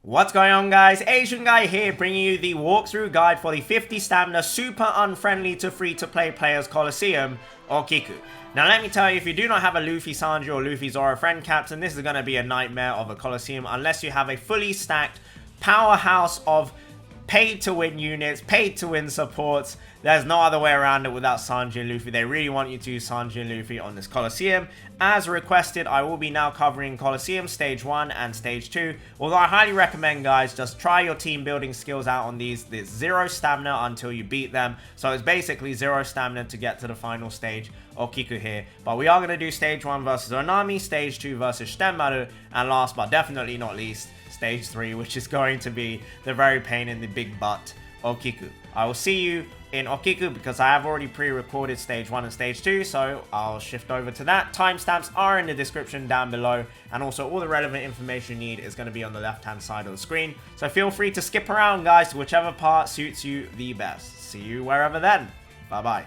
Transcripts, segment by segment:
What's going on, guys? Asian Guy here, bringing you the walkthrough guide for the 50 stamina super unfriendly to free-to-play players Colosseum, Okiku. Now let me tell you, if you do not have a Luffy Sanji or Luffy Zoro friend captain, this is going to be a nightmare of a Colosseum unless you have a fully stacked powerhouse of paid-to-win units, paid-to-win supports. There's no other way around it without Sanji and Luffy. They really want you to use Sanji and Luffy on this Colosseum. As requested, I will be now covering Colosseum Stage 1 and Stage 2. Although I highly recommend, guys, just try your team building skills out on these. There's 0 stamina until you beat them. So it's basically 0 stamina to get to the final stage, Okiku here. But we are going to do Stage 1 versus Onami, Stage 2 versus Shitenmaru, and last but definitely not least, Stage 3, which is going to be the very pain in the big butt, Okiku. I will see you in Okiku because I have already pre-recorded Stage 1 and Stage 2, so I'll shift over to that. Timestamps are in the description down below, and also all the relevant information you need is going to be on the left-hand side of the screen. So feel free to skip around, guys, to whichever part suits you the best. See you wherever then. Bye-bye.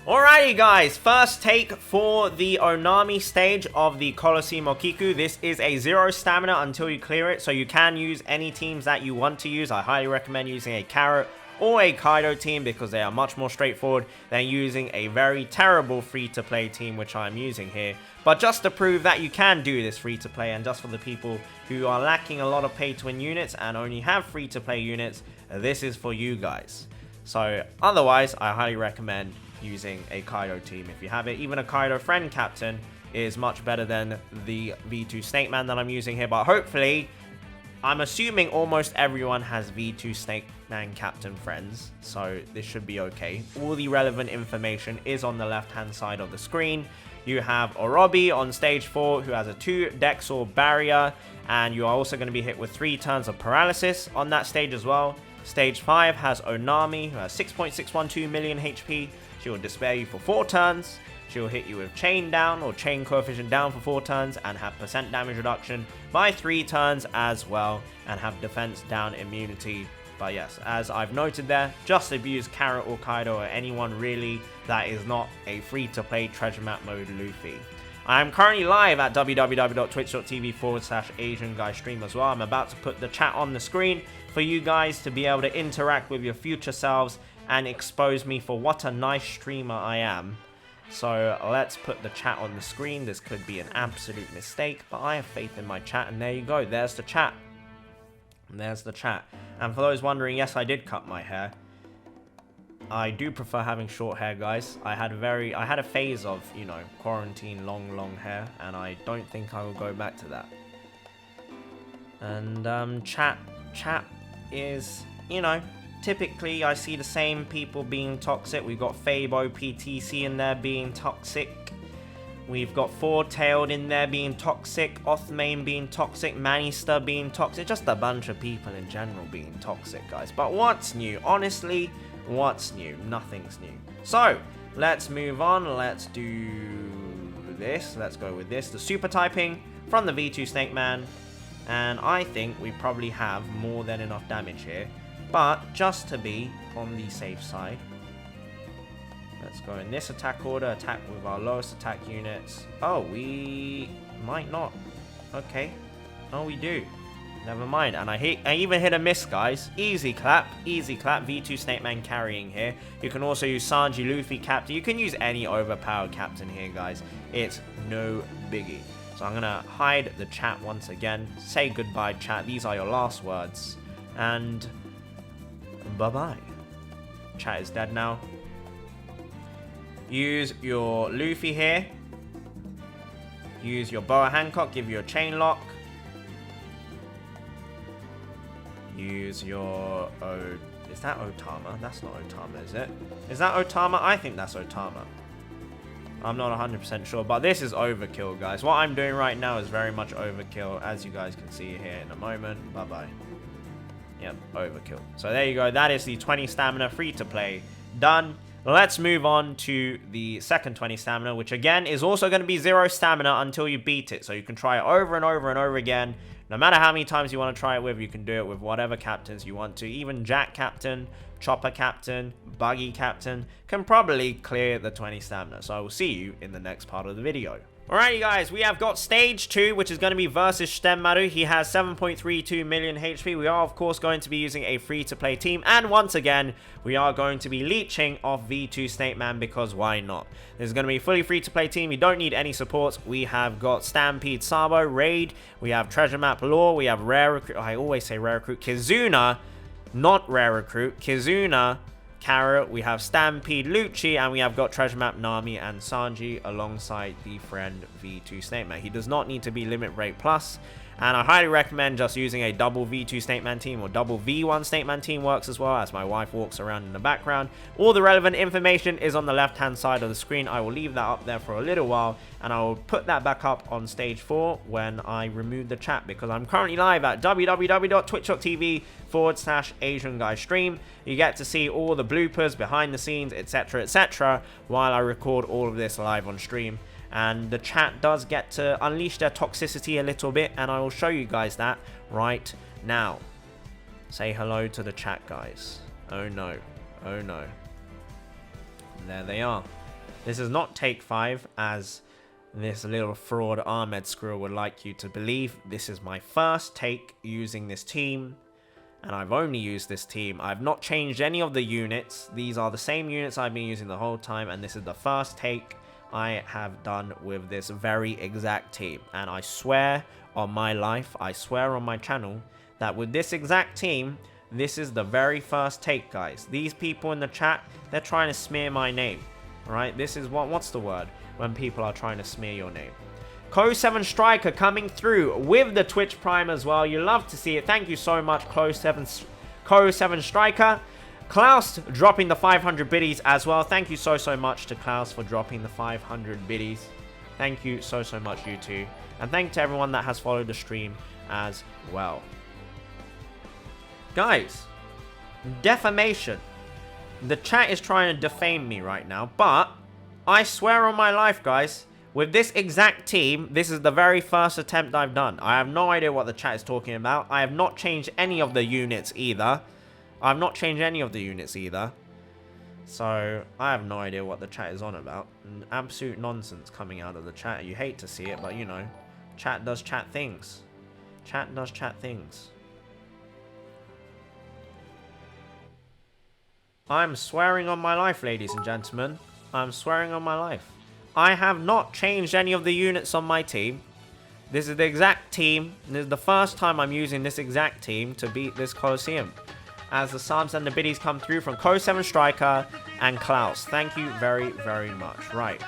Alrighty, guys, first take for the Onami stage of the Colosseum Okiku. This is a 0 stamina until you clear it, so you can use any teams that you want to use. I highly recommend using a Carrot or a Kaido team because they are much more straightforward than using a very terrible free-to-play team, which I'm using here. But just to prove that you can do this free-to-play, and just for the people who are lacking a lot of pay-to-win units and only have free-to-play units, this is for you guys. So otherwise, I highly recommend using a Kaido team if you have it. Even a Kaido friend captain is much better than the V2 Snake Man that I'm using here, but hopefully, I'm assuming almost everyone has V2 Snake Man captain friends, so this should be okay. All the relevant information is on the left hand side of the screen. You have Orobi on stage 4 who has a 2 Dexor barrier, and you are also going to be hit with 3 turns of paralysis on that stage as well. Stage 5 has Onami who has 6.612 million HP. She will despair you for 4 turns. She will hit you with chain down or chain coefficient down for 4 turns and have percent damage reduction by 3 turns as well, and have defense down immunity. But yes, as I've noted there, just abuse Carrot or Kaido or anyone really that is not a free-to-play treasure map mode Luffy. I am currently live at www.twitch.tv/AsianGuyStream as well. I'm about to put the chat on the screen for you guys to be able to interact with your future selves and expose me for what a nice streamer I am. So let's put the chat on the screen. This could be an absolute mistake, but I have faith in my chat, and there you go. There's the chat. And there's the chat. And for those wondering, yes, I did cut my hair. I do prefer having short hair, guys. I had a phase of, you know, quarantine long hair, and I don't think I will go back to that. And chat is, you know, typically I see the same people being toxic. We've got Fabo PTC in there being toxic. We've got Four-Tailed in there being toxic. Othmane being toxic. Manister being toxic. Just a bunch of people in general being toxic, guys. But what's new? Honestly, what's new? Nothing's new. So, let's move on. Let's do this. Let's go with this. The super typing from the V2 Snake Man. And I think we probably have more than enough damage here. But just to be on the safe side, let's go in this attack order, attack with our lowest attack units. Oh, we might not. Okay. Oh, we do. Never mind. And I even hit a miss, guys. Easy clap. Easy clap. V2 Snake Man carrying here. You can also use Sanji Luffy captain. You can use any overpowered captain here, guys. It's no biggie. So I'm going to hide the chat once again. Say goodbye, chat. These are your last words. And bye-bye. Chat is dead now. Use your Luffy here. Use your Boa Hancock. Give you a chain lock. Use your... is that Otama? That's not Otama, is it? Is that Otama? I think that's Otama. I'm not 100% sure, but this is overkill, guys. What I'm doing right now is very much overkill, as you guys can see here in a moment. Bye-bye. Yep, overkill. So there you go. That is the 20 stamina free-to-play done. Let's move on to the second 20 stamina, which again is also going to be 0 stamina until you beat it. So you can try it over and over and over again. No matter how many times you want to try it with, you can do it with whatever captains you want to. Even Jack Captain, Chopper Captain, Buggy Captain can probably clear the 20 stamina. So I will see you in the next part of the video. Alrighty guys, we have got stage 2, which is going to be versus Stemmaru. He has 7.32 million HP. We are of course going to be using a free-to-play team, and once again, we are going to be leeching off V2 Snake Man, because why not? This is going to be a fully free-to-play team. You don't need any supports. We have got Stampede Sabo, Raid, we have Treasure Map Lore, we have Rare Recruit, I always say Rare Recruit, Kizuna, not Rare Recruit, Kizuna, Carrot, we have Stampede Lucci, and we have got Treasure Map Nami and Sanji alongside the friend V2 Snake Man. He does not need to be Limit Break Plus, and I highly recommend just using a double V2 Snake Man team, or double V1 Snake Man team works as well, as my wife walks around in the background. All the relevant information is on the left hand side of the screen. I will leave that up there for a little while, and I will put that back up on stage 4 when I remove the chat, because I'm currently live at www.twitch.tv/AsianGuyStream. You get to see all the bloopers, behind the scenes, etc, etc, while I record all of this live on stream. And the chat does get to unleash their toxicity a little bit, and I will show you guys that right now. Say hello to the chat, guys. Oh no, oh no. There they are. This is not take 5, as this little fraud Ahmed Squirrel would like you to believe. This is my first take using this team, and I've only used this team. I've not changed any of the units. These are the same units I've been using the whole time, and this is the first take I have done with this very exact team. And I swear on my life, I swear on my channel, that with this exact team, this is the very first take, guys. These people in the chat, they're trying to smear my name. Alright, this is what's the word when people are trying to smear your name? Co7 Striker coming through with the Twitch Prime as well. You love to see it. Thank you so much, Co7 Striker. Klaus dropping the 500 biddies as well. Thank you so much to Klaus for dropping the 500 biddies. Thank you so much, you two. And thank you to everyone that has followed the stream as well. Guys, defamation. The chat is trying to defame me right now, but I swear on my life, guys, with this exact team, this is the very first attempt I've done. I have no idea what the chat is talking about. I have not changed any of the units either. I've not changed any of the units either. So, I have no idea what the chat is on about. Absolute nonsense coming out of the chat. You hate to see it, but you know, chat does chat things. Chat does chat things. I'm swearing on my life, ladies and gentlemen. I'm swearing on my life. I have not changed any of the units on my team. This is the exact team. This is the first time I'm using this exact team to beat this Colosseum. As the subs and the biddies come through from Co7 Striker and Klaus. Thank you very much. Right.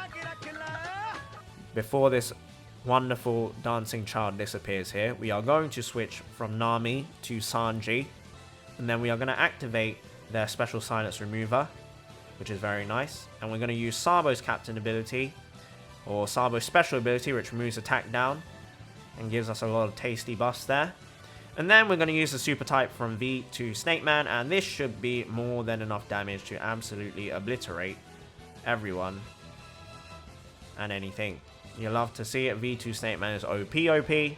Before this wonderful dancing child disappears here, we are going to switch from Nami to Sanji. And then we are going to activate their special silence remover, which is very nice. And we're going to use Sabo's captain ability, or Sabo's special ability, which removes attack down and gives us a lot of tasty buffs there. And then we're going to use the super type from V to Snake Man, and this should be more than enough damage to absolutely obliterate everyone and anything. You love to see it. V2 Snake Man is OP. And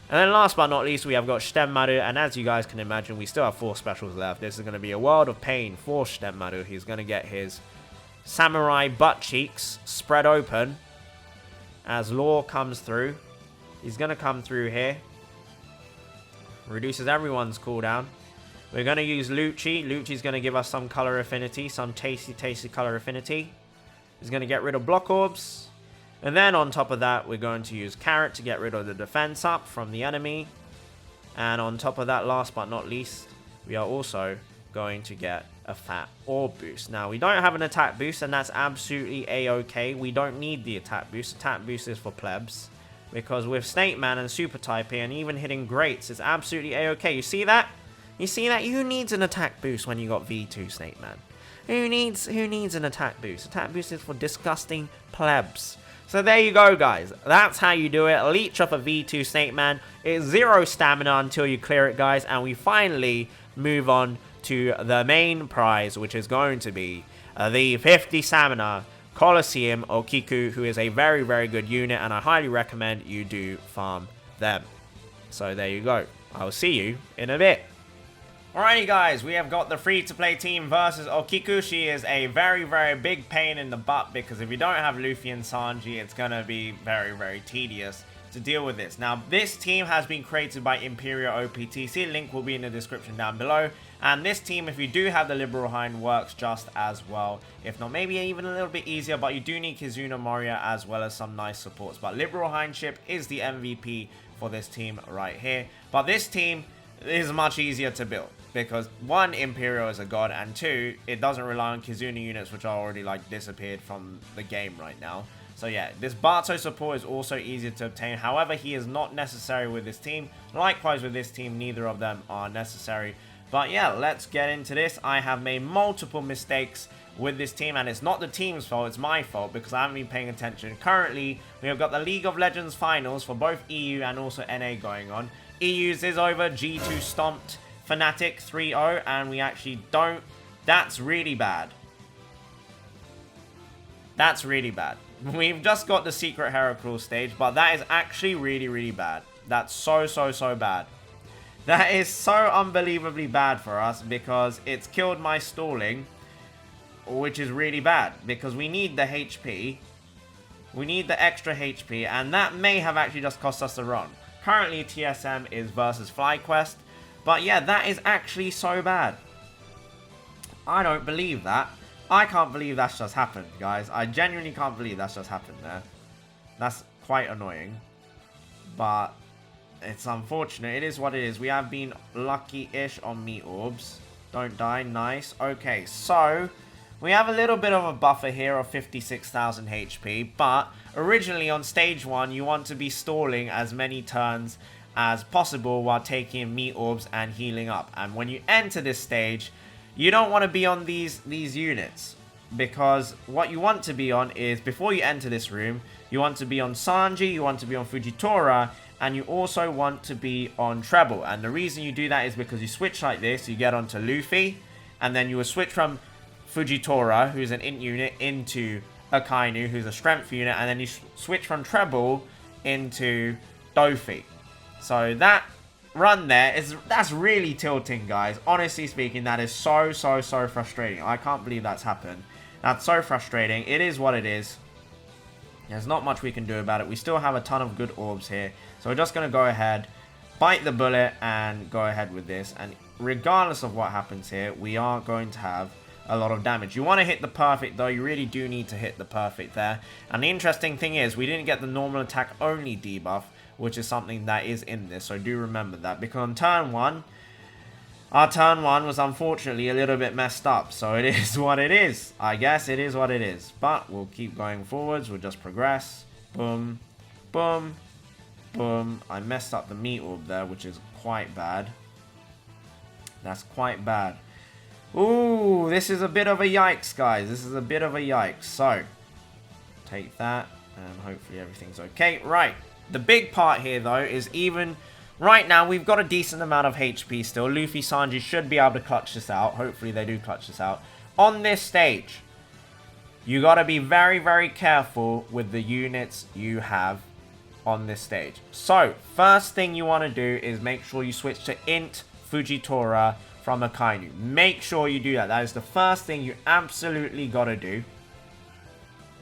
then last but not least, we have got Stemmaru, and as you guys can imagine, we still have 4 specials left. This is going to be a world of pain for Stemmaru. He's going to get his samurai butt cheeks spread open as Law comes through. He's going to come through here. Reduces everyone's cooldown. We're going to use Lucci. Lucci's going to give us some color affinity, some tasty color affinity. He's going to get rid of block orbs. And then on top of that, we're going to use Carrot to get rid of the defense up from the enemy. And on top of that, last but not least, we are also going to get a fat orb boost. Now, we don't have an attack boost, and that's absolutely a-okay. We don't need the attack boost. Attack boost is for plebs. Because with Snake Man and Super Type and even hitting Greats, it's absolutely a-okay. You see that? You see that? Who needs an attack boost when you got V2 Snake Man? Who needs an attack boost? Attack boost is for disgusting plebs. So there you go, guys. That's how you do it. Leech off a V2 Snake Man. It's 0 stamina until you clear it, guys. And we finally move on to the main prize, which is going to be the 50 stamina Colosseum Okiku, who is a very good unit, and I highly recommend you do farm them. So there you go. I'll see you in a bit. Alrighty guys, we have got the free-to-play team versus Okiku. She is a very, very big pain in the butt because if you don't have Luffy and Sanji, it's gonna be very, very tedious to deal with this. Now, this team has been created by Imperial OPTC. Link will be in the description down below. And this team, if you do have the Liberal Hind, works just as well. If not, maybe even a little bit easier, but you do need Kizuna Moria as well as some nice supports. But Liberal Hind ship is the MVP for this team right here. But this team is much easier to build because one, Imperial is a god, and two, it doesn't rely on Kizuna units, which are already like disappeared from the game right now. So yeah, this Barto support is also easier to obtain. However, he is not necessary with this team. Likewise with this team, neither of them are necessary. But yeah, let's get into this. I have made multiple mistakes with this team, and it's not the team's fault, it's my fault because I haven't been paying attention. Currently, we have got the League of Legends finals for both EU and also NA going on. EU's is over, G2 stomped Fnatic 3-0, and we actually don't. That's really bad. That's really bad. We've just got the secret Heracles stage, but that is actually really, really bad. That's so bad. That is so unbelievably bad for us because it's killed my stalling, which is really bad because we need the HP. We need the extra HP, and that may have actually just cost us the run. Currently, TSM is versus FlyQuest, but yeah, that is actually so bad. I don't believe that. I can't believe that's just happened, guys. I genuinely can't believe that's just happened there. That's quite annoying, but it's unfortunate. It is what it is. We have been lucky-ish on meat orbs. Don't die. Nice. Okay, so we have a little bit of a buffer here of 56,000 HP, but originally on stage 1, you want to be stalling as many turns as possible while taking meat orbs and healing up. And when you enter this stage, you don't want to be on these units because what you want to be on is, before you enter this room, you want to be on Sanji, you want to be on Fujitora, and you also want to be on Treble. And the reason you do that is because you switch like this, you get onto Luffy, and then you will switch from Fujitora, who's an int unit, into Akainu, who's a strength unit, and then you switch from Treble into Dofi. So that run there that's really tilting, guys. Honestly speaking, that is so frustrating. I can't believe that's happened. That's so frustrating. It is what it is. There's not much we can do about it. We still have a ton of good orbs here, so we're just going to go ahead, bite the bullet, and go ahead with this. And regardless of what happens here, we are going to have a lot of damage. You want to hit the perfect, though. You really do need to hit the perfect there. And the interesting thing is, we didn't get the normal attack only debuff, which is something that is in this, so do remember that. Because on turn 1, our turn 1 was unfortunately a little bit messed up, so it is what it is. I guess it is what it is. But we'll keep going forwards. We'll just progress. Boom. Boom. Boom. I messed up the meat orb there, which is quite bad. That's quite bad. Ooh, this is a bit of a yikes, guys. This is a bit of a yikes. So, take that, and hopefully everything's okay. Right. The big part here, though, is even right now, we've got a decent amount of HP still. Luffy, Sanji should be able to clutch this out. Hopefully, they do clutch this out. On this stage, you got to be very careful with the units you have on this stage. So, first thing you want to do is make sure you switch to Int Fujitora from Akainu. Make sure you do that. That is the first thing you absolutely got to do.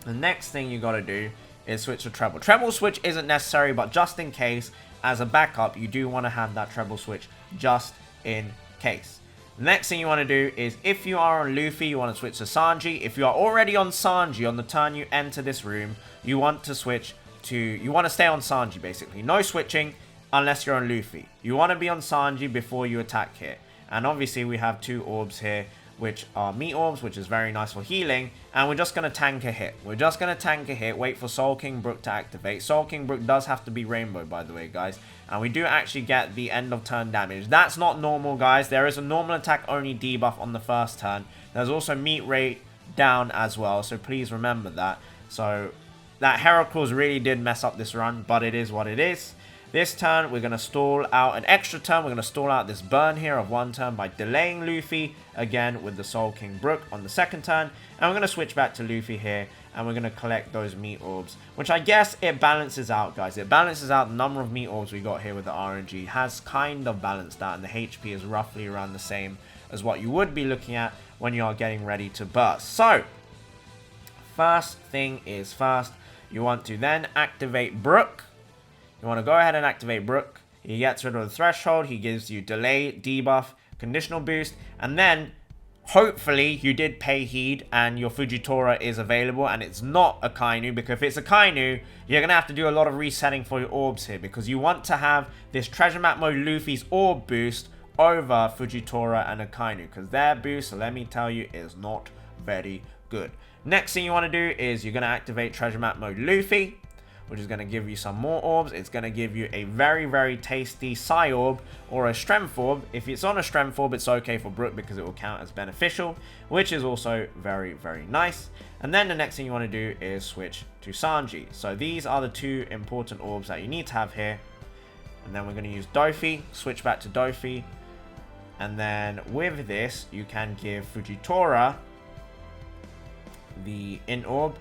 The next thing you got to do is switch to Treble. Treble switch isn't necessary, but just in case, as a backup, you do want to have that Treble switch just in case. The next thing you want to do is, if you are on Luffy, you want to switch to Sanji. If you are already on Sanji on the turn you enter this room, you want to switch to, you want to stay on Sanji basically. No switching unless you're on Luffy. You want to be on Sanji before you attack here. And obviously we have 2 orbs here, which are meat orbs, which is very nice for healing. And we're just going to tank a hit. We're just going to tank a hit, wait for Soul King Brook to activate. Soul King Brook does have to be rainbow, by the way, guys. And we do actually get the end of turn damage. That's not normal, guys. There is a normal attack only debuff on the first turn. There's also meat rate down as well, so please remember that. So that Heracles really did mess up this run, but it is what it is. This turn, we're going to stall out an extra turn. We're going to stall out this burn here of 1 turn by delaying Luffy, again with the Soul King Brook on the 2nd turn. And we're going to switch back to Luffy here, and we're going to collect those meat orbs, which I guess it balances out, guys. It balances out the number of meat orbs we got here with the RNG. Has kind of balanced out, and the HP is roughly around the same as what you would be looking at when you are getting ready to burst. So, first thing is first, you want to then activate Brook. You want to go ahead and activate Brook. He gets rid of the threshold. He gives you delay, debuff, conditional boost. And then, hopefully, you did pay heed and your Fujitora is available. And it's not a Kainu. Because if it's a Kainu, you're going to have to do a lot of resetting for your orbs here. Because you want to have this Treasure Map Mode Luffy's orb boost over Fujitora and a Kainu. Because their boost, let me tell you, is not very good. Next thing you want to do is you're going to activate Treasure Map Mode Luffy, which is going to give you some more orbs. It's going to give you a very, very tasty Psy Orb or a Strength Orb. If it's on a Strength Orb, it's okay for Brook because it will count as beneficial, which is also very, very nice. And then the next thing you want to do is switch to Sanji. So these are the 2 important orbs that you need to have here. And then we're going to use Dofi, switch back to Dofi. And then with this, you can give Fujitora the Int Orb.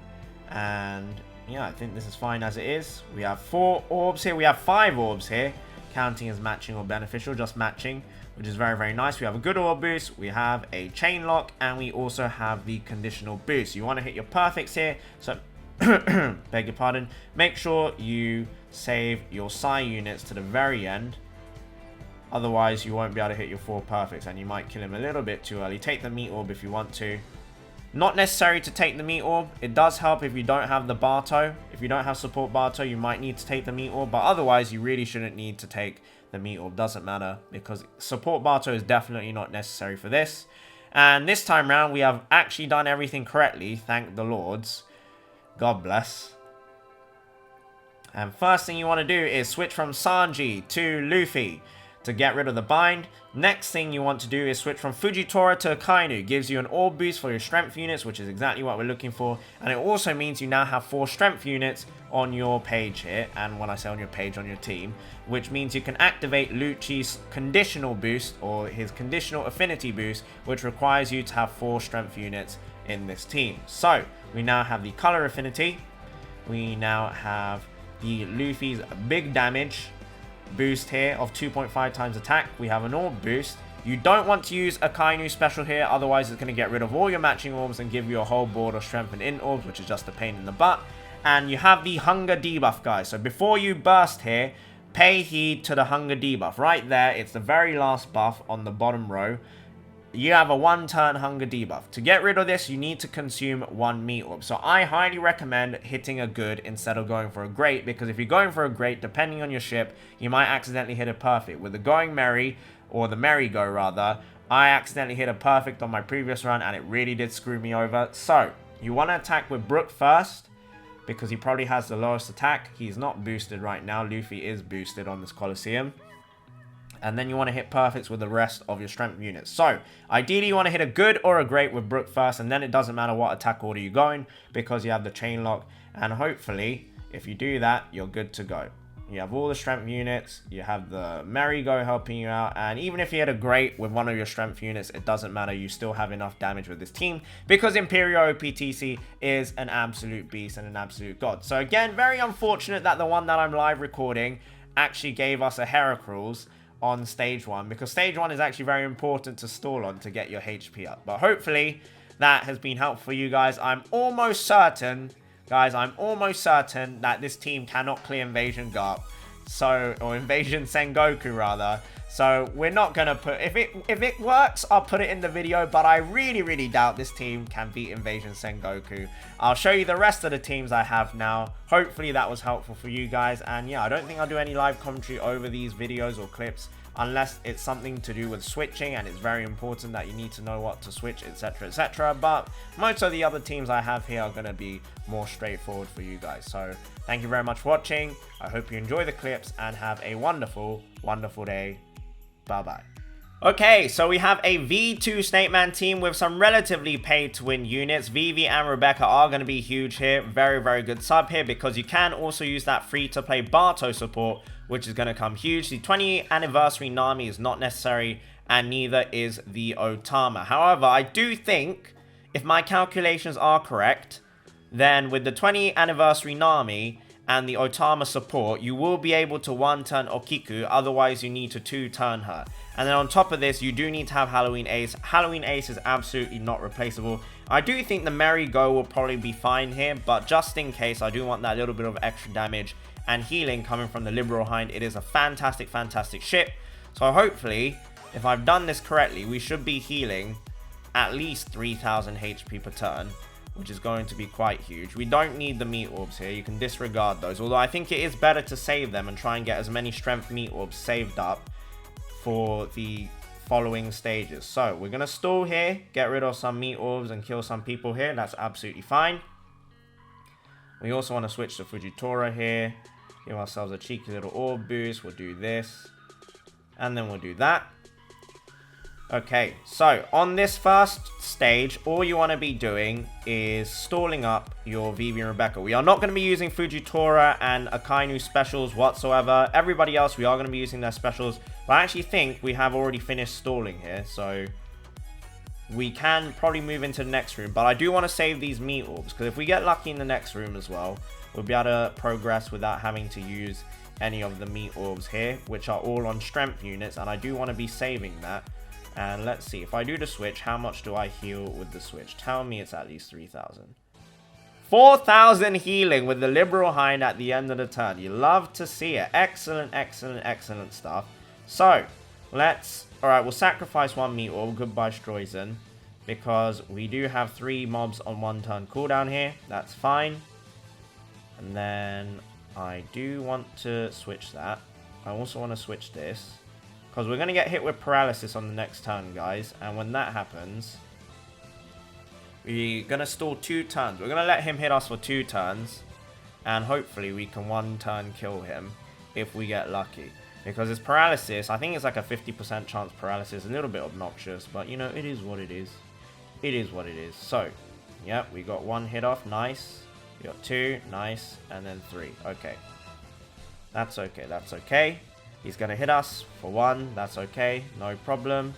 And yeah, I think this is fine as it is. We have 4 orbs here. We have 5 orbs here, counting as matching or beneficial, just matching, which is very, very nice. We have a good orb boost. We have a chain lock, and we also have the conditional boost. You want to hit your perfects here. So, beg your pardon. Make sure you save your Psy units to the very end. Otherwise, you won't be able to hit your 4 perfects, and you might kill him a little bit too early. Take the meat orb if you want to. Not necessary to take the meat orb. It does help if you don't have the Barto. If you don't have support Barto, you might need to take the meat orb. But otherwise, you really shouldn't need to take the meat orb. Doesn't matter because support Barto is definitely not necessary for this. And this time round, we have actually done everything correctly. Thank the Lords. God bless. And first thing you want to do is switch from Sanji to Luffy to get rid of the bind. Next thing you want to do is switch from Fujitora to Kainu. Gives you an orb boost for your strength units, which is exactly what we're looking for. And it also means you now have 4 strength units on your page here. And when I say on your page, on your team. Which means you can activate Lucci's conditional boost, or his conditional affinity boost, which requires you to have 4 strength units in this team. So, we now have the color affinity. We now have the Luffy's big damage boost here of 2.5 times attack. We have an orb boost. You don't want to use a Kainu special here, otherwise it's going to get rid of all your matching orbs and give you a whole board of strength and int orbs, which is just a pain in the butt. And you have the hunger debuff, guys. So before you burst here, pay heed to the hunger debuff. Right there, it's the very last buff on the bottom row. You have a 1-turn hunger debuff. To get rid of this, you need to consume 1 meat orb. So I highly recommend hitting a good instead of going for a great, because if you're going for a great, depending on your ship, you might accidentally hit a perfect. With the going merry, or the merry-go rather, I accidentally hit a perfect on my previous run and it really did screw me over. So, you want to attack with Brook first, because he probably has the lowest attack. He's not boosted right now. Luffy is boosted on this Colosseum. And then you want to hit perfects with the rest of your strength units. So, ideally you want to hit a good or a great with Brook first, and then it doesn't matter what attack order you go in, because you have the chain lock. And hopefully, if you do that, you're good to go. You have all the strength units, you have the merry-go helping you out, and even if you hit a great with one of your strength units, it doesn't matter. You still have enough damage with this team, because Imperial OPTC is an absolute beast and an absolute god. So again, very unfortunate that the one that I'm live recording actually gave us a Heracruels on stage 1, because stage 1 is actually very important to stall on to get your HP up. But hopefully that has been helpful for you guys. I'm almost certain, guys, that this team cannot clear Invasion Garp. So, or Invasion Sengoku rather. So we're not gonna put, if it works, I'll put it in the video, but I really doubt this team can beat Invasion Sengoku. I'll show you the rest of the teams I have now. Hopefully that was helpful for you guys, and yeah, I don't think I'll do any live commentary over these videos or clips unless it's something to do with switching, and it's very important that you need to know what to switch, etc, etc. But most of the other teams I have here are going to be more straightforward for you guys. So thank you very much for watching. I hope you enjoy the clips and have a wonderful day. Bye-bye. Okay, so we have a V2 Snake Man team with some relatively pay-to-win units. Vivi and Rebecca are going to be huge here. Very good sub here, because you can also use that free-to-play Barto support which is going to come huge. The 20th anniversary Nami is not necessary, and neither is the Otama. However, I do think, if my calculations are correct, then with the 20th anniversary Nami and the Otama support, you will be able to one-turn Okiku, otherwise you need to two-turn her. And then on top of this, you do need to have Halloween Ace. Halloween Ace is absolutely not replaceable. I do think the Merry Go will probably be fine here, but just in case, I do want that little bit of extra damage and healing coming from the Liberal Hind. It is a fantastic, fantastic ship. So hopefully, if I've done this correctly, we should be healing at least 3000 HP per turn, which is going to be quite huge. We don't need the meat orbs here. You can disregard those, although I think it is better to save them and try and get as many strength meat orbs saved up for the following stages. So we're going to stall here, get rid of some meat orbs and kill some people here. That's absolutely fine. We also want to switch to Fujitora here, give ourselves a cheeky little orb boost. We'll do this, and then we'll do that. Okay, so on this first stage, all you want to be doing is stalling up your Vivi and Rebecca. We are not going to be using Fujitora and Akainu specials whatsoever. Everybody else, we are going to be using their specials. But I actually think we have already finished stalling here, so we can probably move into the next room. But I do want to save these meat orbs, because if we get lucky in the next room as well, we'll be able to progress without having to use any of the meat orbs here, which are all on strength units, and I do want to be saving that. And let's see, if I do the switch, how much do I heal with the switch? Tell me it's at least 3000. 4000 healing with the Liberal Hind at the end of the turn. You love to see it. Excellent, excellent, excellent stuff. So, alright, we'll sacrifice one meat orb. Goodbye, Streusen. Because we do have 3 mobs on 1 turn cooldown here. That's fine. And then I do want to switch that. I also want to switch this, because we're going to get hit with paralysis on the next turn, guys. And when that happens, we're going to stall 2 turns. We're going to let him hit us for 2 turns. And hopefully we can 1 turn kill him if we get lucky. Because his paralysis, I think it's like a 50% chance paralysis. A little bit obnoxious, but you know, it is what it is. It is what it is. So, yep, we got 1 hit off. Nice. We got 2. Nice. And then 3. Okay. That's okay. That's okay. He's going to hit us for 1. That's okay. No problem.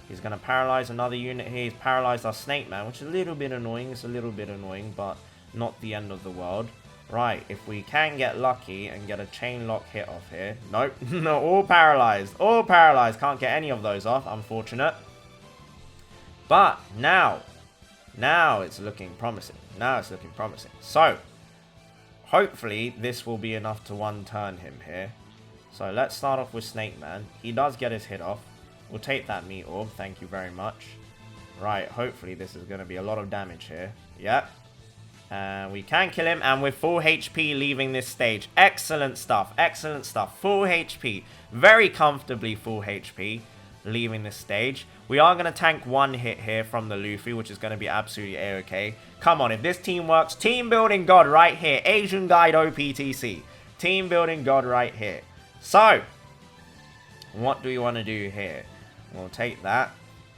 He's going to paralyze another unit here. He's paralyzed our Snake Man, which is a little bit annoying. It's a little bit annoying, but not the end of the world. Right, if we can get lucky and get a chain lock hit off here. Nope. No, all paralyzed. All paralyzed. Can't get any of those off. Unfortunate. But now it's looking promising. Now it's looking promising. So, hopefully this will be enough to 1 turn him here. So let's start off with Snake Man. He does get his hit off. We'll take that meat orb. Thank you very much. Right, hopefully this is going to be a lot of damage here. Yep. And we can kill him. And with full HP leaving this stage. Excellent stuff. Excellent stuff. Full HP. Very comfortably full HP leaving this stage. We are going to tank 1 hit here from the Luffy, which is going to be absolutely A-okay. Come on, if this team works. Team building god right here. Asian Guide OPTC. Team building god right here. So, what do we want to do here? We'll take that.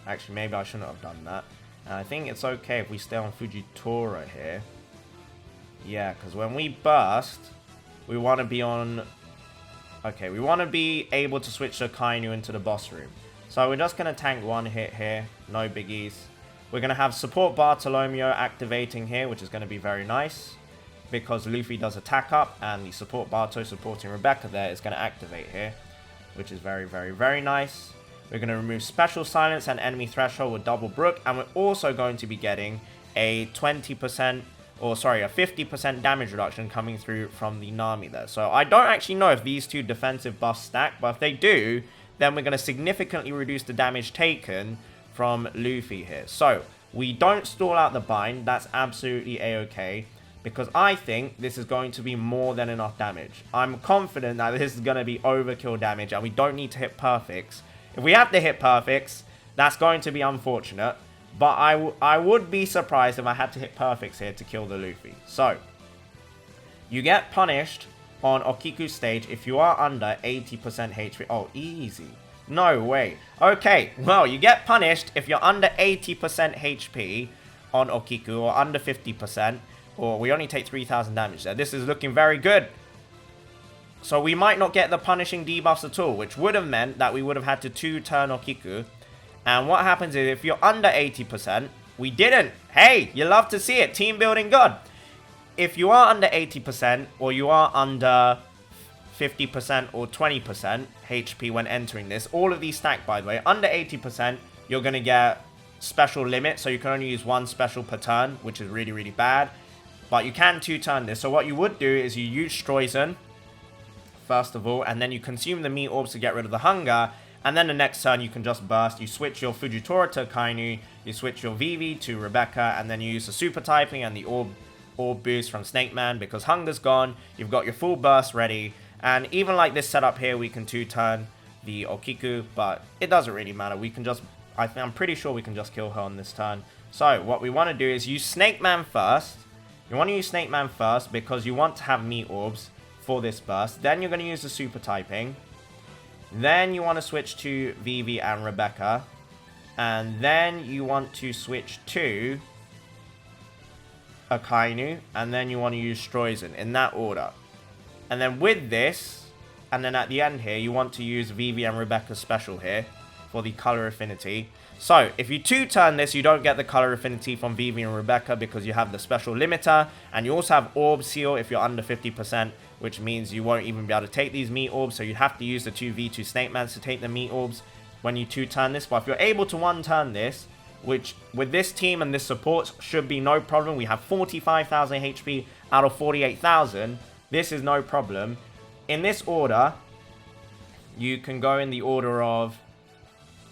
Actually, maybe I shouldn't have done that. And I think it's okay if we stay on Fujitora here. Yeah, because when we burst, we want to be on... Okay, we want to be able to switch the Kainu into the boss room. So we're just going to tank 1 hit here. No biggies. We're going to have support Bartolomeo activating here, which is going to be very nice, because Luffy does attack up, and the support Barto supporting Rebecca there is going to activate here, which is very, very, very nice. We're going to remove Special Silence and Enemy Threshold with Double Brook, and we're also going to be getting a 20%, or sorry, a 50% damage reduction coming through from the Nami there. So I don't actually know if these 2 defensive buffs stack, but if they do, then we're going to significantly reduce the damage taken from Luffy here. So we don't stall out the bind. That's absolutely A-okay, because I think this is going to be more than enough damage. I'm confident that this is going to be overkill damage, and we don't need to hit perfects. If we have to hit perfects, that's going to be unfortunate, but I would be surprised if I had to hit perfects here to kill the Luffy. So, you get punished on Okiku stage if you are under 80% HP. Oh, easy. No way. Okay, well, you get punished if you're under 80% HP on Okiku, or under 50%. Or we only take 3000 damage there. This is looking very good. So we might not get the punishing debuffs at all, which would have meant that we would have had to 2-turn Okiku. And what happens is if you're under 80%, we didn't. Hey, you love to see it. Team building good. If you are under 80% or you are under 50% or 20% HP when entering this, all of these stack, by the way. Under 80%, you're going to get special limit, so you can only use one special per turn, which is really, really bad. But you can 2-turn this. So what you would do is you use Stroizen, first of all, and then you consume the meat orbs to get rid of the hunger. And then the next turn, you can just burst. You switch your Fujitora to Kainu, you switch your Vivi to Rebecca, and then you use the super typing and the orb boost from Snake Man because hunger's gone. You've got your full burst ready. And even like this setup here, we can 2-turn the Okiku, but it doesn't really matter. We can just, I'm pretty sure we can just kill her on this turn. So what we want to do is use Snake Man first. You want to use Snake Man first because you want to have meat orbs for this burst. Then you're going to use the super typing. Then you want to switch to Vivi and Rebecca. And then you want to switch to Akainu. And then you want to use Stroizen in that order. And then with this, and then at the end here, you want to use Vivi and Rebecca special here for the color affinity. So if you 2-turn this, you don't get the color affinity from Vivi and Rebecca because you have the special limiter. And you also have Orb Seal if you're under 50%. Which means you won't even be able to take these meat orbs. So you have to use the 2v2 Snake Mans to take the meat orbs when you 2-turn this. But if you're able to 1-turn this, which with this team and this support should be no problem. We have 45,000 HP out of 48,000. This is no problem. In this order, you can go in the order of,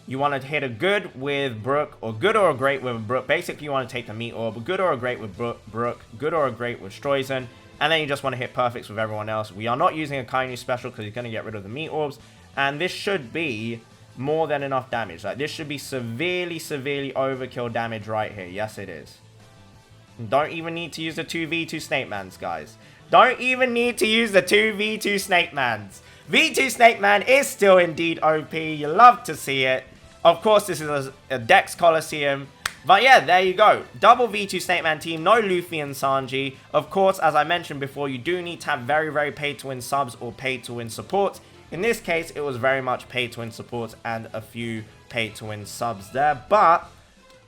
you want to hit a good with Brook, or good or a great with Brook. Basically, you want to take the meat orb, good or a great with Brook, good or a great with Stroizen. And then you just want to hit perfects with everyone else. We are not using a Kainu special because he's going to get rid of the meat orbs. And this should be more than enough damage. Like, this should be severely, severely overkill damage right here. Yes, it is. Don't even need to use the 2v2 Snake Mans, guys. Don't even need to use the 2v2 Snake Mans. V2 Snake Man is still indeed OP. You love to see it. Of course, this is a Dex Colosseum. But yeah, there you go. Double V2 Snake Man team. No Luffy and Sanji. Of course, as I mentioned before, you do need to have very, very pay-to-win subs or pay-to-win support. In this case, it was very much pay-to-win support and a few pay-to-win subs there. But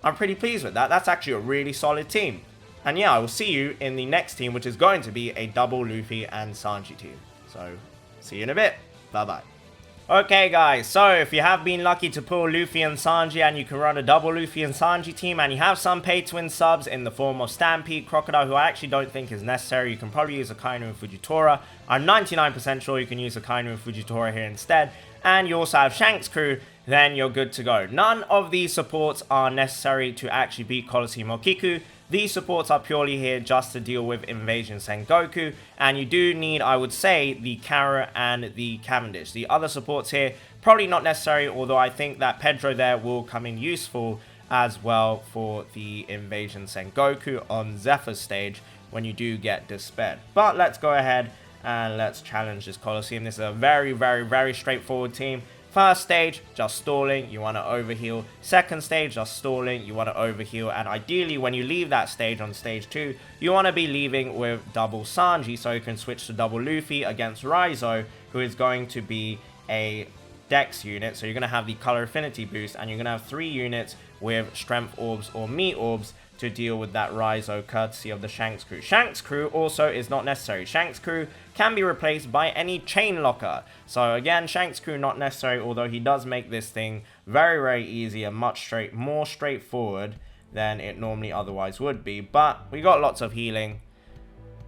I'm pretty pleased with that. That's actually a really solid team. And yeah, I will see you in the next team, which is going to be a double Luffy and Sanji team. So, see you in a bit. Bye-bye. Okay guys, so if you have been lucky to pull Luffy and Sanji and you can run a double Luffy and Sanji team and you have some pay-to-win subs in the form of Stampede, Crocodile, who I actually don't think is necessary, you can probably use Akainu and Fujitora. I'm 99% sure you can use Akainu and Fujitora here instead. And you also have Shanks' crew, then you're good to go. None of these supports are necessary to actually beat Colosseum Okiku. These supports are purely here just to deal with Invasion Sengoku, and you do need, I would say, the Kara and the Cavendish. The other supports here, probably not necessary, although I think that Pedro there will come in useful as well for the Invasion Sengoku on Zephyr's stage when you do get Despaired. But let's go ahead and let's challenge this Colosseum. This is a very, very, very straightforward team. First stage, just stalling, you want to overheal. Second stage, just stalling, you want to overheal. And ideally, when you leave that stage on stage 2, you want to be leaving with double Sanji, so you can switch to double Luffy against Raizo, who is going to be a Dex unit. So you're going to have the color affinity boost, and you're going to have 3 units with strength orbs or meat orbs to deal with that Raizo, courtesy of the Shanks crew. Shanks crew also is not necessary. Shanks crew can be replaced by any chain locker. So again, Shanks crew not necessary, although he does make this thing very, very easy and much more straightforward than it normally otherwise would be. But we got lots of healing.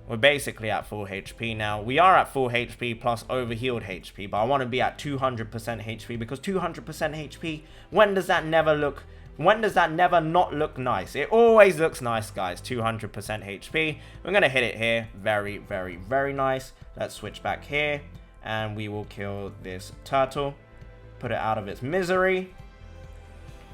We're basically at full HP now. We are at full HP plus overhealed HP, but I want to be at 200% HP because 200% HP, when does that never not look nice? It always looks nice, guys. 200% HP. We're going to hit it here. Very, very, very nice. Let's switch back here. And we will kill this turtle. Put it out of its misery.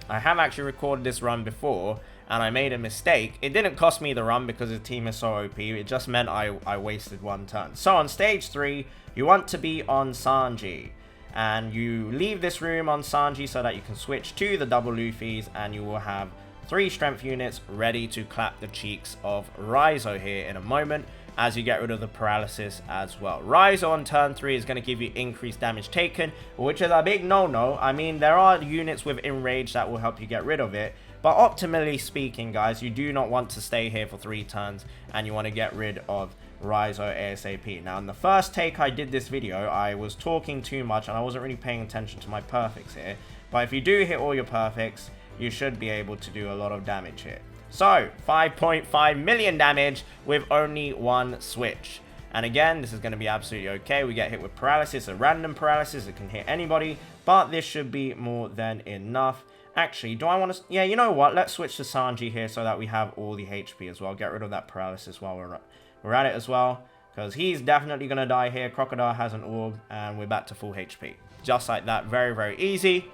I have actually recorded this run before. And I made a mistake. It didn't cost me the run because the team is so OP. It just meant I wasted 1 turn. So on stage 3, you want to be on Sanji. And you leave this room on Sanji so that you can switch to the double Luffys, and you will have 3 strength units ready to clap the cheeks of Raizo here in a moment. as you get rid of the paralysis as well. Raizo on turn 3 is going to give you increased damage taken, which is a big no-no. I mean, there are units with Enrage that will help you get rid of it, but optimally speaking, guys, you do not want to stay here for 3 turns, and you want to get rid of Raizo ASAP. Now, in the first take I did this video, I was talking too much, and I wasn't really paying attention to my perfects here, but if you do hit all your perfects, you should be able to do a lot of damage here. So, 5.5 million damage with only 1 switch. And again, this is going to be absolutely okay. We get hit with paralysis, a random paralysis. It can hit anybody, but this should be more than enough. Actually, do I want to... Yeah, you know what? Let's switch to Sanji here so that we have all the HP as well. Get rid of that paralysis while we're at it as well, because he's definitely going to die here. Crocodile has an orb, and we're back to full HP. Just like that. Very, very easy.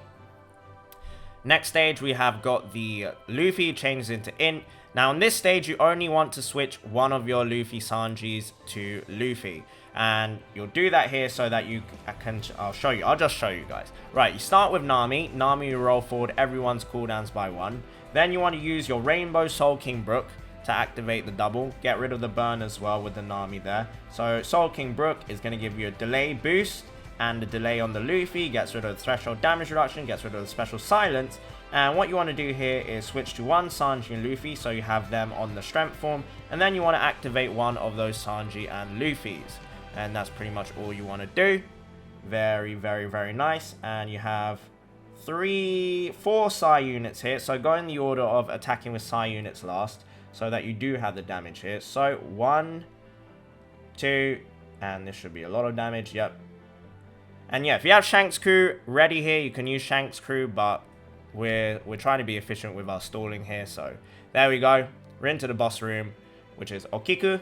Next stage, we have got the Luffy changes into Int. Now, on this stage, you only want to switch one of your Luffy Sanjis to Luffy. And you'll do that here so that you can... I'll show you. I'll just show you guys. Right, you start with Nami. Nami, you roll forward everyone's cooldowns by 1. Then you want to use your Rainbow Soul King Brook to activate the double. Get rid of the burn as well with the Nami there. So, Soul King Brook is going to give you a delay boost. And the delay on the Luffy gets rid of the threshold damage reduction, gets rid of the special silence. And what you want to do here is switch to one Sanji and Luffy, so you have them on the strength form. And then you want to activate one of those Sanji and Luffys. And that's pretty much all you want to do. Very, very, very nice. And you have 4 Sai units here. So go in the order of attacking with Sai units last, so that you do have the damage here. So 1, 2, and this should be a lot of damage. Yep. And yeah, if you have Shanks' crew ready here, you can use Shanks' crew, but we're trying to be efficient with our stalling here. So there we go. We're into the boss room, which is Okiku,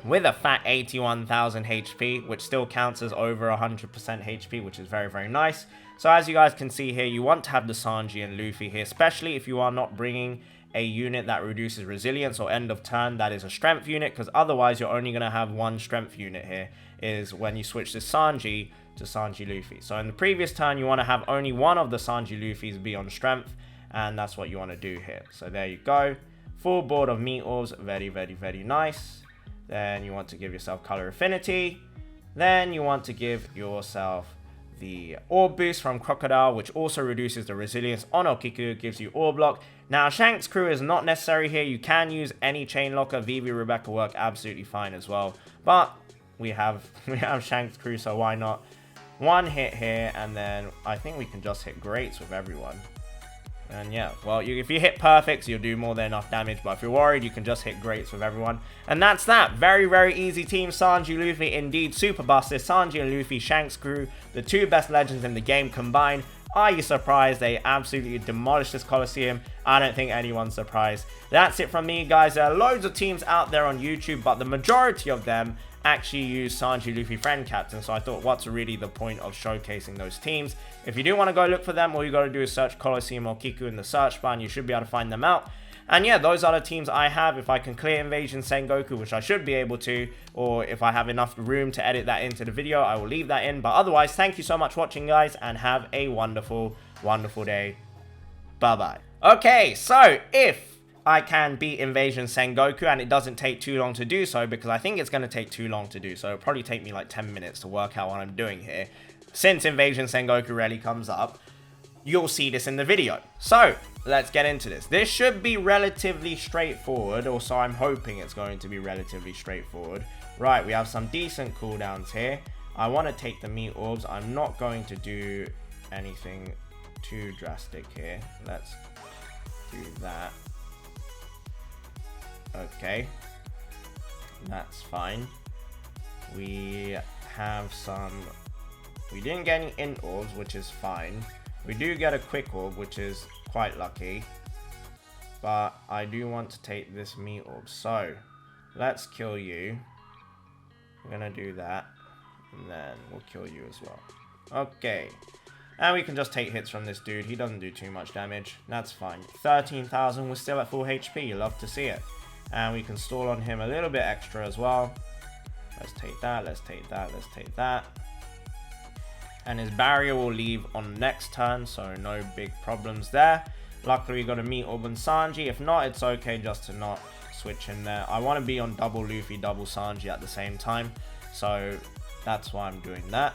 with a fat 81,000 HP, which still counts as over 100% HP, which is very, very nice. So as you guys can see here, you want to have the Sanji and Luffy here, especially if you are not bringing a unit that reduces resilience or end of turn that is a strength unit, because otherwise you're only going to have one strength unit here, is when you switch this Sanji to Sanji Luffy. So in the previous turn, you want to have only one of the Sanji Luffys be on strength, and that's what you want to do here. So there you go. Full board of meat orbs. Very, very, very nice. Then you want to give yourself color affinity. Then you want to give yourself the orb boost from Crocodile, which also reduces the resilience on Okiku, gives you orb block. Now, Shanks' crew is not necessary here. You can use any chain locker. Vivi, Rebecca work absolutely fine as well. But we have Shanks' crew, so why not? One hit here, and then I think we can just hit greats with everyone. And yeah, well, if you hit perfects, you'll do more than enough damage. But if you're worried, you can just hit greats with everyone. And that's that. Very, very easy team. Sanji, Luffy, indeed. Super busters. Sanji and Luffy, Shanks' crew. The 2 best legends in the game combined. Are you surprised? They absolutely demolished this Colosseum. I don't think anyone's surprised. That's it from me, guys. There are loads of teams out there on YouTube, but the majority of them actually use Sanji, Luffy, friend captain. So I thought, what's really the point of showcasing those teams? If you do want to go look for them, all you got to do is search Colosseum or Okiku in the search bar, and you should be able to find them out. And yeah, those are the teams I have. If I can clear Invasion Sengoku, which I should be able to, or if I have enough room to edit that into the video, I will leave that in. But otherwise, thank you so much for watching, guys, and have a wonderful, wonderful day. Bye-bye. Okay, so if I can beat Invasion Sengoku, and it doesn't take too long to do so, because I think it's going to take too long to do so. It'll probably take me like 10 minutes to work out what I'm doing here. Since Invasion Sengoku rarely comes up, you'll see this in the video. So, let's get into this. This should be relatively straightforward, or so I'm hoping it's going to be relatively straightforward. Right, we have some decent cooldowns here. I want to take the meat orbs. I'm not going to do anything too drastic here. Let's do that. Okay, that's fine. We have some... We didn't get any int orbs, which is fine. We do get a quick orb, which is quite lucky. But I do want to take this meat orb. So, let's kill you. We're going to do that. And then we'll kill you as well. Okay. And we can just take hits from this dude. He doesn't do too much damage. That's fine. 13,000. We're still at full HP. You love to see it. And we can stall on him a little bit extra as well. Let's take that. Let's take that. Let's take that. And his barrier will leave on next turn, so no big problems there. Luckily, we got a meat orb and Sanji. If not, it's okay just to not switch in there. I want to be on double Luffy, double Sanji at the same time. So that's why I'm doing that.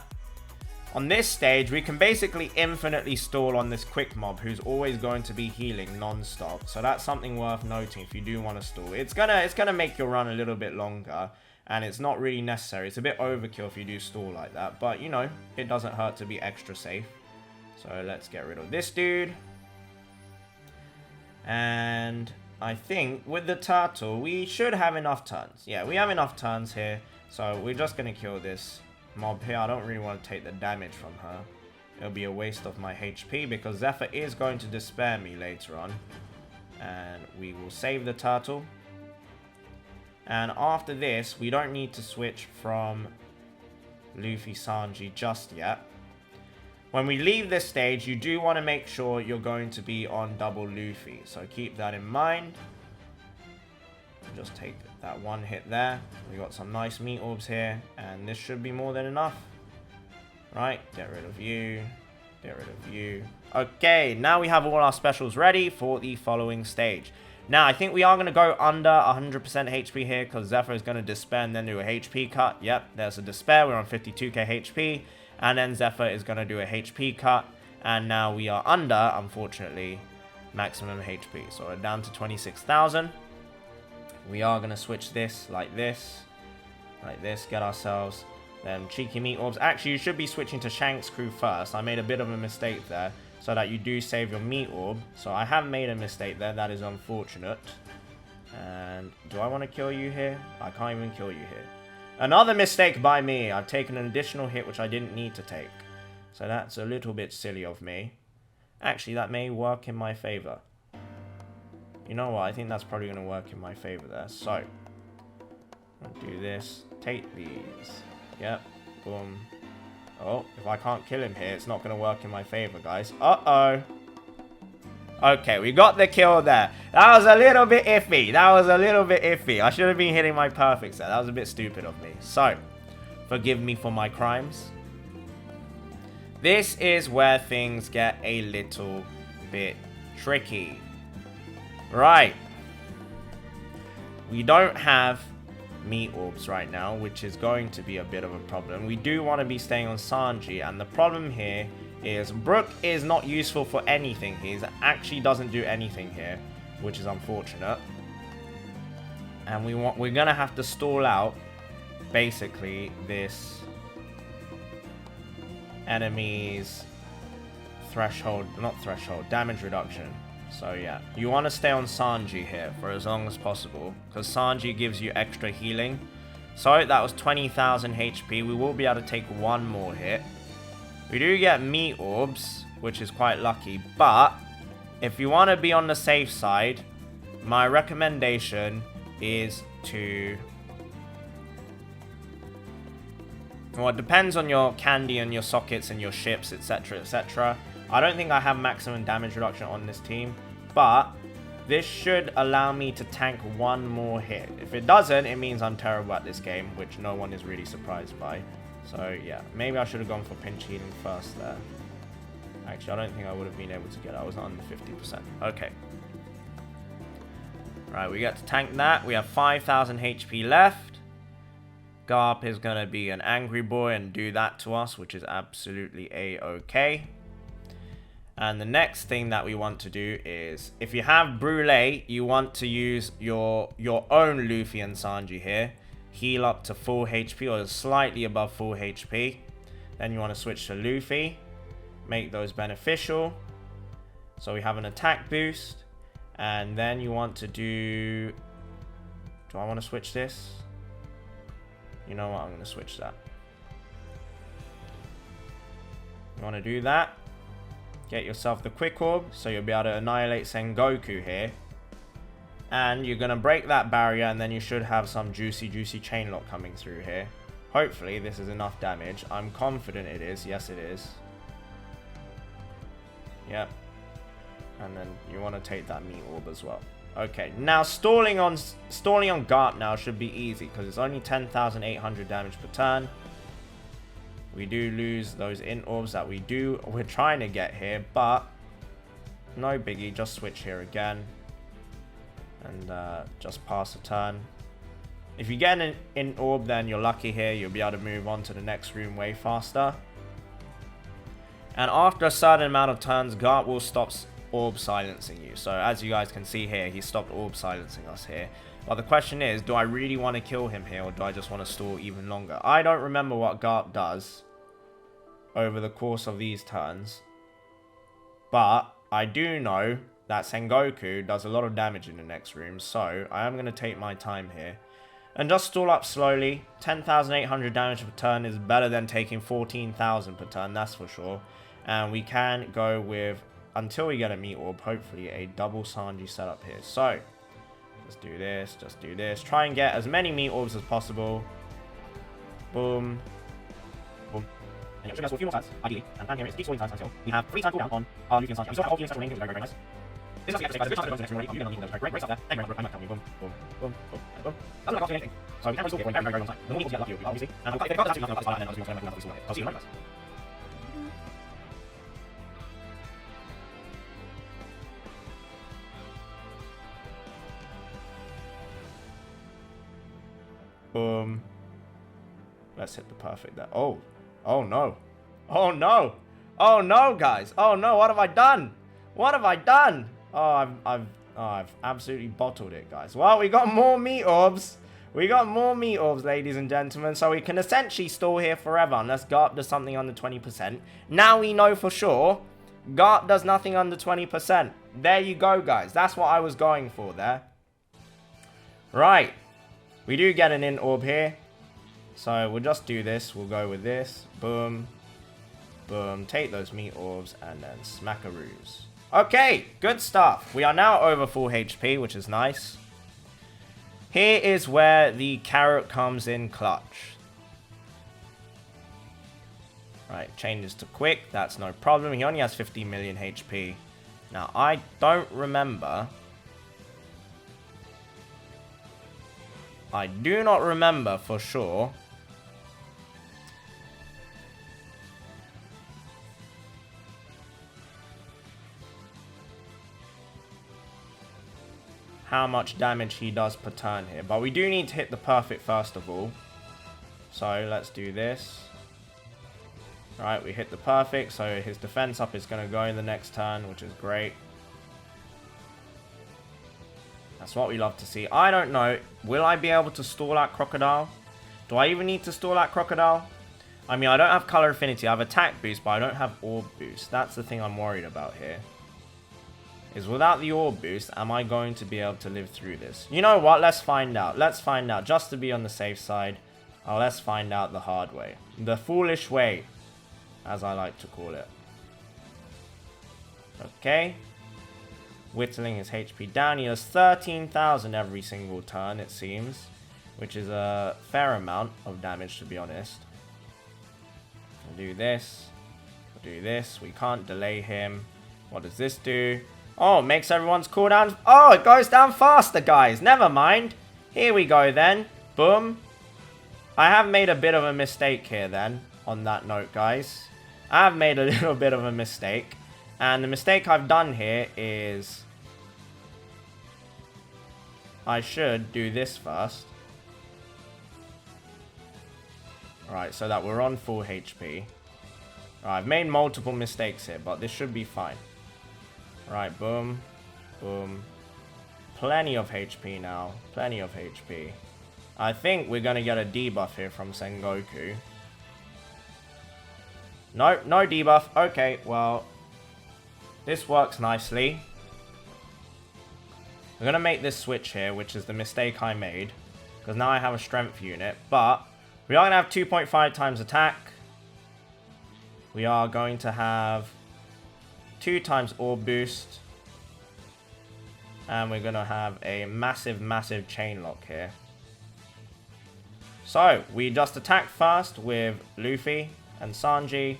On this stage, we can basically infinitely stall on this quick mob who's always going to be healing non-stop. So that's something worth noting if you do want to stall. It's gonna make your run a little bit longer, and it's not really necessary. It's a bit overkill if you do stall like that, but you know, it doesn't hurt to be extra safe. So let's get rid of this dude. And I think with the turtle, we should have enough turns. Yeah, we have enough turns here. So we're just gonna kill this mob here. I don't really want to take the damage from her. It'll be a waste of my HP because Zephyr is going to despair me later on. And we will save the turtle. And after this, we don't need to switch from Luffy Sanji just yet. When we leave this stage, you do want to make sure you're going to be on double Luffy. So keep that in mind. Just take that one hit there. We got some nice meat orbs here, and this should be more than enough. Right, get rid of you. Get rid of you. Okay, now we have all our specials ready for the following stage. Now, I think we are going to go under 100% HP here because Zephyr is going to despair and then do a HP cut. Yep, there's a despair. We're on 52k HP. And then Zephyr is going to do a HP cut. And now we are under, unfortunately, maximum HP. So we're down to 26,000. We are going to switch this, like this, get ourselves them cheeky meat orbs. Actually, you should be switching to Shanks' crew first. I made a bit of a mistake there, so that you do save your meat orb. So I have made a mistake there, that is unfortunate. And do I want to kill you here? I can't even kill you here. Another mistake by me. I've taken an additional hit, which I didn't need to take. So that's a little bit silly of me. Actually, that may work in my favor. You know what? I think that's probably going to work in my favor there. So, I'll do this. Take these. Yep. Boom. Oh, if I can't kill him here, it's not going to work in my favor, guys. Uh-oh. Okay, we got the kill there. That was a little bit iffy. I should have been hitting my perfects there. That was a bit stupid of me. So, forgive me for my crimes. This is where things get a little bit tricky. Right. We don't have meat orbs right now, which is going to be a bit of a problem. We do want to be staying on Sanji, and the problem here is Brook is not useful for anything. He actually doesn't do anything here, which is unfortunate. And we're gonna have to stall out basically this enemy's damage reduction. So yeah, you want to stay on Sanji here for as long as possible, because Sanji gives you extra healing. So that was 20,000 HP. We will be able to take one more hit. We do get meat orbs, which is quite lucky, but if you want to be on the safe side, my recommendation is to... Well, it depends on your candy and your sockets and your ships, etc, etc. I don't think I have maximum damage reduction on this team, but this should allow me to tank one more hit. If it doesn't, it means I'm terrible at this game, which no one is really surprised by. So yeah, maybe I should have gone for pinch healing first there. Actually, I don't think I would have been able to get it. I was under 50%. Okay. Right, we get to tank that. We have 5,000 HP left. Garp is going to be an angry boy and do that to us, which is absolutely a-okay. And the next thing that we want to do is, if you have Brûlé, you want to use your own Luffy and Sanji here. Heal up to full HP or slightly above full HP. Then you want to switch to Luffy. Make those beneficial. So we have an attack boost. And then you want to do... Do I want to switch this? You know what? I'm going to switch that. You want to do that? Get yourself the quick orb, so you'll be able to annihilate Sengoku here. And you're going to break that barrier, and then you should have some juicy chain lock coming through here. Hopefully this is enough damage. I'm confident it is. Yes, it is. Yep. And then you want to take that meat orb as well. Okay, now stalling on Garp now should be easy, because it's only 10,800 damage per turn. We do lose those int orbs that we're trying to get here, but no biggie, just switch here again. And just pass a turn. If you get an in orb, then you're lucky here. You'll be able to move on to the next room way faster. And after a certain amount of turns, Garp will stop orb silencing you. So as you guys can see here, he stopped orb silencing us here. But the question is, do I really want to kill him here, or do I just want to stall even longer? I don't remember what Garp does over the course of these turns. But I do know that Sengoku does a lot of damage in the next room. So I am going to take my time here and just stall up slowly. 10,800 damage per turn is better than taking 14,000 per turn, that's for sure. And we can go with, until we get a meat orb, hopefully a double Sanji setup here. So just do this, just do this. Try and get as many meat orbs as possible. Boom. Boom. And you're showing us 4 more turns, ideally. And plan here is keep stalling turns until we have 3 turns cooldown on our Luffy and Sanji. We still have all Luffy and Sanji remaining, which is very, very nice. This is a good chance to go to the next room already. You're going to need those great up there. Thank you very much. I'm not telling you. Boom, boom, boom, boom, and boom. Doesn't look like anything. So we can restore here for a very, very long time. The more meat orbs you get, lucky you'll be, obviously. And if the card is actually nothing about this part, then I'll just be able to restore it. I'll see you in a moment, guys. Boom. Let's hit the perfect there. Oh. Oh no. Oh no. Oh no, guys. Oh no, what have I done? What have I done? Oh, I've absolutely bottled it, guys. Well, we got more meat orbs. We got more meat orbs, ladies and gentlemen. So we can essentially stall here forever unless Garp does something under 20%. Now we know for sure Garp does nothing under 20%. There you go, guys. That's what I was going for there. Right. We do get an in orb here. So we'll just do this. We'll go with this. Boom. Boom. Take those meat orbs and then smackaroos. Okay, good stuff. We are now over full HP, which is nice. Here is where the carrot comes in clutch. Right, changes to quick. That's no problem. He only has 50 million HP. Now, I don't remember. I do not remember for sure how much damage he does per turn here. But we do need to hit the perfect first of all. So let's do this. Alright, we hit the perfect. So his defense up is going to go in the next turn, which is great. That's what we love to see. I don't know. Will I be able to stall out Crocodile? Do I even need to stall out Crocodile? I mean, I don't have color affinity. I have attack boost, but I don't have orb boost. That's the thing I'm worried about here. Is without the orb boost, am I going to be able to live through this? You know what? Let's find out. Let's find out. Just to be on the safe side. Let's find out the hard way. The foolish way, as I like to call it. Okay. Whittling his HP down. He does 13,000 every single turn, it seems. Which is a fair amount of damage, to be honest. We'll do this. We'll do this. We can't delay him. What does this do? Oh, it makes everyone's cooldown. Oh, it goes down faster, guys. Never mind. Here we go, then. Boom. I have made a bit of a mistake here, then. On that note, guys. I have made a little bit of a mistake. And the mistake I've done here is I should do this first. Alright, so that we're on full HP. Alright, I've made multiple mistakes here, but this should be fine. Alright, boom. Boom. Plenty of HP now. Plenty of HP. I think we're going to get a debuff here from Sengoku. Nope, no debuff. Okay, well, this works nicely. I'm going to make this switch here, which is the mistake I made. Because now I have a strength unit. But we are going to have 2.5 times attack. We are going to have 2 times orb boost. And we're going to have a massive, massive chain lock here. So, we just attack first with Luffy and Sanji.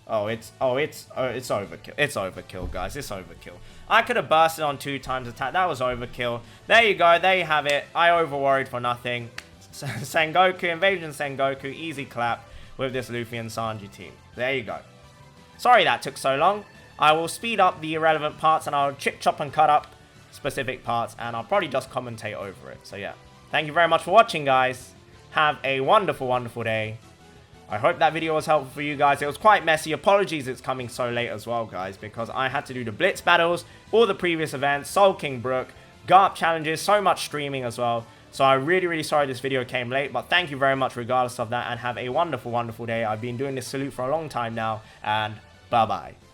It's overkill. It's overkill, guys. It's overkill. I could have bursted on 2 times attack. That was overkill. There you go. There you have it. I over-worried for nothing. Sengoku, Invasion Sengoku, easy clap with this Luffy and Sanji team. There you go. Sorry that took so long. I will speed up the irrelevant parts and I'll chip, chop, and cut up specific parts, and I'll probably just commentate over it. So yeah, thank you very much for watching, guys. Have a wonderful, wonderful day. I hope that video was helpful for you guys. It was quite messy. Apologies it's coming so late as well, guys, because I had to do the Blitz battles, all the previous events, Soul King Brook, Garp challenges, so much streaming as well. So I'm really, really sorry this video came late, but thank you very much regardless of that, and have a wonderful, wonderful day. I've been doing this salute for a long time now, and bye-bye.